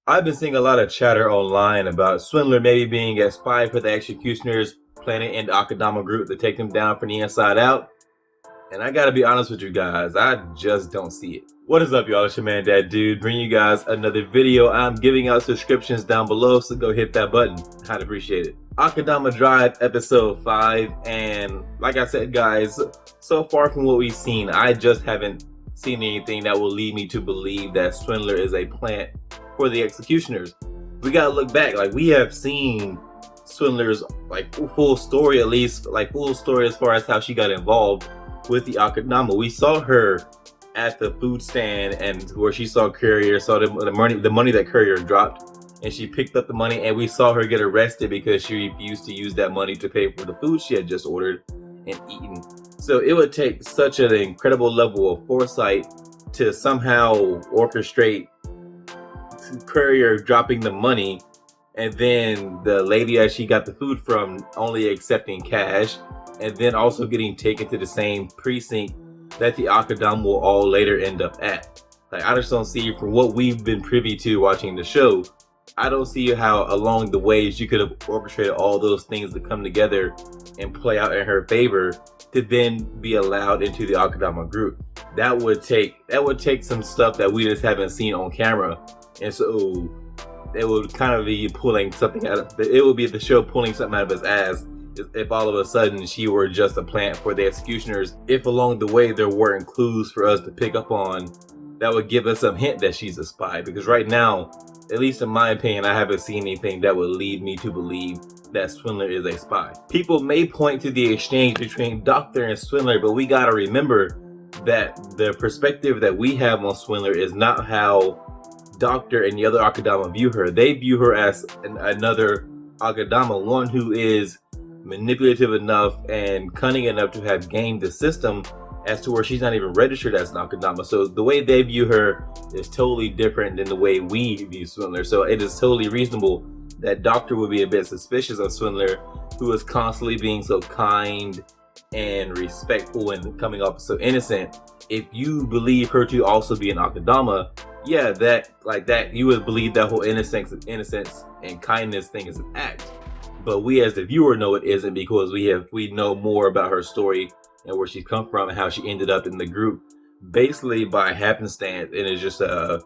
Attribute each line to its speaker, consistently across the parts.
Speaker 1: I've been seeing a lot of chatter online about Swindler maybe being a spy for the executioners, planning in the Akudama group to take them down from the inside out. And I gotta be honest with you guys, I just don't see it. What is up, y'all? It's your man, That Dude, bringing you guys another video. I'm giving out subscriptions down below, so go hit that button. I'd appreciate it. Akudama Drive, episode 5. And like I said, guys, so far from what we've seen, I just haven't seen anything that will lead me to believe that Swindler is a plant for the executioners. We gotta look back. Like, we have seen Swindler's full story, at least full story as far as how she got involved with the Akudama. We saw her at the food stand, and where she saw Courier, saw the money that Courier dropped, and she picked up the money, and we saw her get arrested because she refused to use that money to pay for the food she had just ordered and eaten. So it would take such an incredible level of foresight to somehow orchestrate Courier dropping the money, and then the lady that she got the food from only accepting cash, and then also getting taken to the same precinct that the Akudama will all later end up at. Like, I just don't see, from what we've been privy to watching the show, I don't see how along the way she could have orchestrated all those things to come together and play out in her favor to then be allowed into the Akudama group. That would take some stuff that we just haven't seen on camera, and so it would kind of be pulling something out of it. Would be the show pulling something out of its ass if all of a sudden she were just a plant for the executioners. If along the way there weren't clues for us to pick up on that would give us some hint that she's a spy, because right now, at least in my opinion, I haven't seen anything that would lead me to believe that Swindler is a spy. People may point to the exchange between Doctor and Swindler, but we gotta remember that the perspective that we have on Swindler is not how Doctor and the other Akudama view her. They view her as another Akudama, one who is manipulative enough and cunning enough to have gamed the system as to where she's not even registered as an Akudama. So the way they view her is totally different than the way we view Swindler. So it is totally reasonable that Doctor would be a bit suspicious of Swindler, who is constantly being so kind and respectful and coming off so innocent. If you believe her to also be an Akudama, yeah, that you would believe that whole innocence and kindness thing is an act. But we as the viewer know it isn't, because we know more about her story and where she's come from and how she ended up in the group basically by happenstance, and it's just a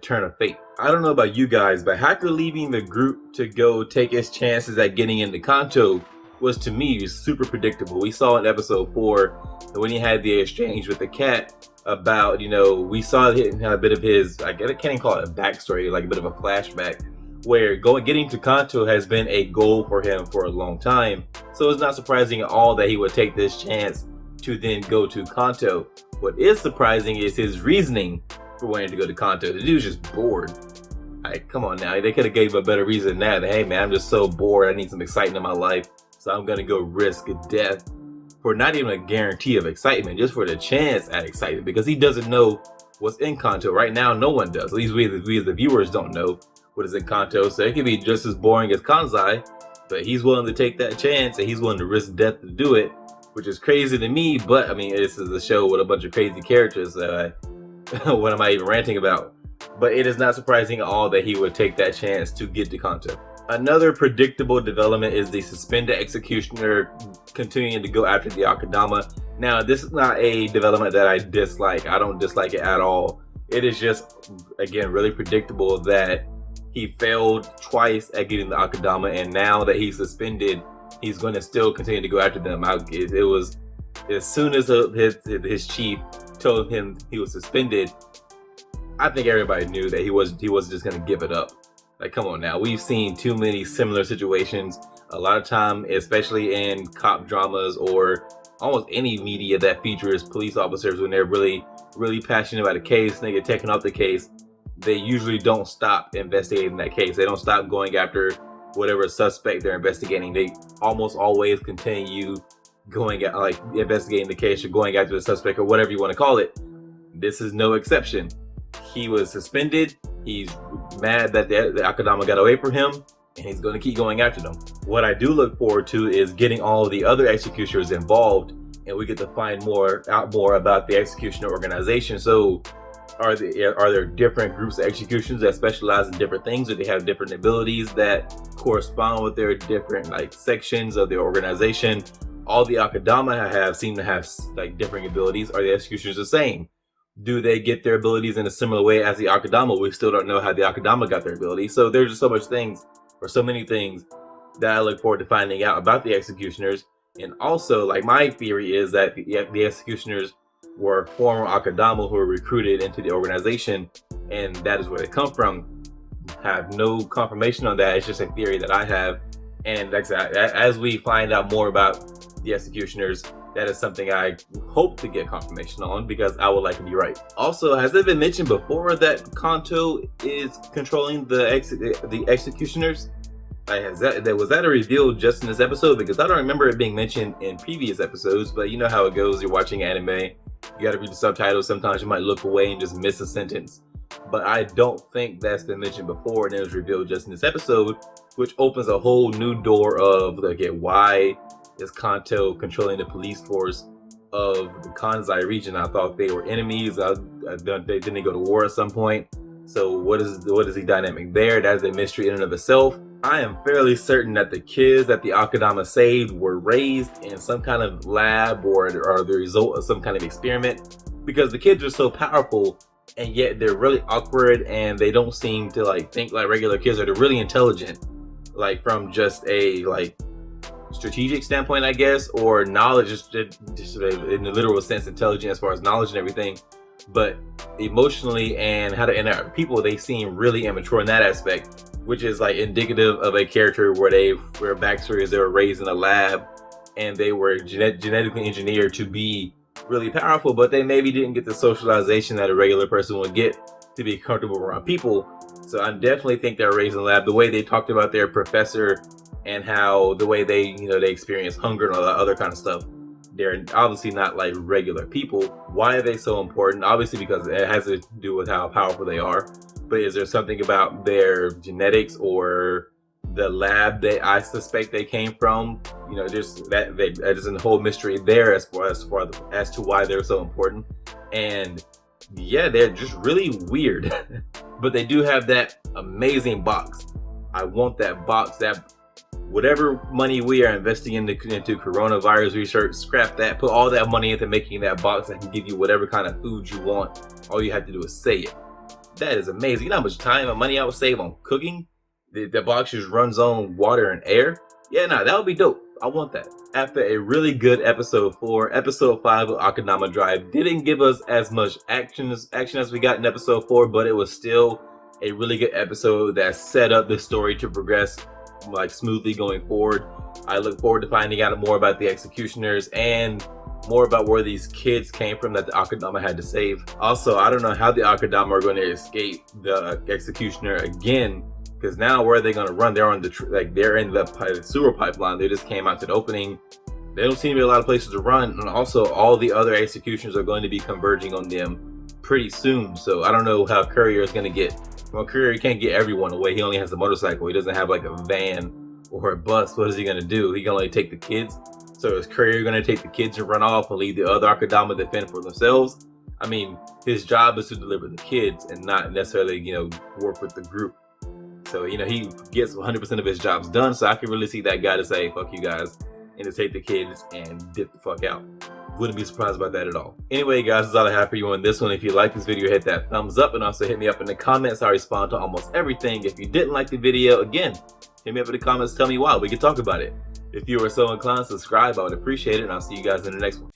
Speaker 1: turn of fate. I don't know about you guys, but Hacker leaving the group to go take his chances at getting into Kanto was, to me, super predictable. We saw in episode 4 when he had the exchange with the cat about, we saw a bit of his, I can't even call it a backstory, like a bit of a flashback, where getting to Kanto has been a goal for him for a long time. So it's not surprising at all that he would take this chance to then go to Kanto. What is surprising is his reasoning for wanting to go to Kanto. The dude's just bored. Like, come on now, they could have gave him a better reason than that. Hey man, I'm just so bored, I need some excitement in my life, so I'm gonna go risk death for not even a guarantee of excitement, just for the chance at excitement, because he doesn't know what's in Kanto. Right now, no one does. At least we as the viewers don't know what is in Kanto, so it could be just as boring as Kanzai, but he's willing to take that chance, and he's willing to risk death to do it, which is crazy to me. But I mean, this is a show with a bunch of crazy characters. What am I even ranting about? But it is not surprising at all that he would take that chance to get to Kanto. Another predictable development is the suspended executioner continuing to go after the Akudama. Now, this is not a development that I dislike. I don't dislike it at all. It is just, again, really predictable that he failed twice at getting the Akudama, and now that he's suspended, he's going to still continue to go after them. It was as soon as his chief told him he was suspended, I think everybody knew that he was just going to give it up. Like, come on now, we've seen too many similar situations. A lot of time, especially in cop dramas or almost any media that features police officers, when they're really, really passionate about a case and they get taken off the case, they usually don't stop investigating that case. They don't stop going after whatever suspect they're investigating. They almost always continue going at, investigating the case or going after the suspect or whatever you want to call it. This is no exception. He was suspended. He's mad that the Akudama got away from him, and he's going to keep going after them. What I do look forward to is getting all of the other executioners involved, and we get to find out more about the executioner organization. So are there different groups of executioners that specialize in different things, or they have different abilities that correspond with their different like sections of their organization? All the Akudama seem to have like different abilities. Are the executioners the same? Do they get their abilities in a similar way as the Akudama? We still don't know how the Akudama got their abilities. So there's just so many things that I look forward to finding out about the executioners. And also, like, my theory is that the executioners were former Akudama who were recruited into the organization, and that is where they come from. Have no confirmation on that. It's just a theory that I have. And like I said, as we find out more about the executioners, that is something I hope to get confirmation on, because I would like to be right. Also, has it been mentioned before that Kanto is controlling the executioners? Was that a reveal just in this episode? Because I don't remember it being mentioned in previous episodes, but you know how it goes. You're watching anime, you gotta read the subtitles. Sometimes you might look away and just miss a sentence. But I don't think that's been mentioned before, and it was revealed just in this episode, which opens a whole new door of, like, why is Kanto controlling the police force of the Kansai region? I thought they were enemies. Didn't they go to war at some point? So what is the dynamic there? That is a mystery in and of itself. I am fairly certain that the kids that the Akudama saved were raised in some kind of lab or the result of some kind of experiment, because the kids are so powerful and yet they're really awkward and they don't seem to like think like regular kids, or they're really intelligent, like from just a like strategic standpoint, I guess, or knowledge, just in the literal sense, intelligent as far as knowledge and everything. But emotionally and how to interact with people, they seem really immature in that aspect, which is like indicative of a character where backstory is they were raised in a lab and they were genetically engineered to be really powerful, but they maybe didn't get the socialization that a regular person would get to be comfortable around people. So I definitely think they're raised in a lab. The way they talked about their professor and how the way they experience hunger and all that other kind of stuff, they're obviously not like regular people. Why are they so important? Obviously because it has to do with how powerful they are. But is there something about their genetics or the lab that I suspect they came from? Just that is a whole mystery there as to why they're so important. And yeah, they're just really weird. But they do have that amazing box. I want that box. That whatever money we are investing into coronavirus research, scrap that. Put all that money into making that box that can give you whatever kind of food you want. All you have to do is say it. That is amazing. You know how much time and money I would save on cooking? The box just runs on water and air. Yeah, that would be dope. I want that. After a really good episode 4, episode 5 of Akudama Drive didn't give us as much action as we got in episode 4, but it was still a really good episode that set up the story to progress like smoothly going forward. I look forward to finding out more about the executioners and more about where these kids came from that the Akudama had to save. Also, I don't know how the Akudama are going to escape the executioner again, because now where are they going to run? They're in the sewer pipeline. They just came out to the opening. They don't seem to be a lot of places to run, and also all the other executioners are going to be converging on them pretty soon. So I don't know how Courier is going to get. Well, Courier can't get everyone away. He only has a motorcycle. He doesn't have like a van or a bus. What is he going to do? He can only take the kids. So is Courier going to take the kids and run off and leave the other Akudama to fend for themselves? I mean, his job is to deliver the kids and not necessarily, work with the group. So, he gets 100% of his jobs done. So I can really see that guy to say, fuck you guys, and to take the kids and dip the fuck out. Wouldn't be surprised about that at all. Anyway, guys, that's all I have for you on this one. If you like this video, hit that thumbs up, and also hit me up in the comments. I respond to almost everything. If you didn't like the video, again, hit me up in the comments. Tell me why. We can talk about it. If you were so inclined, subscribe. I would appreciate it, and I'll see you guys in the next one.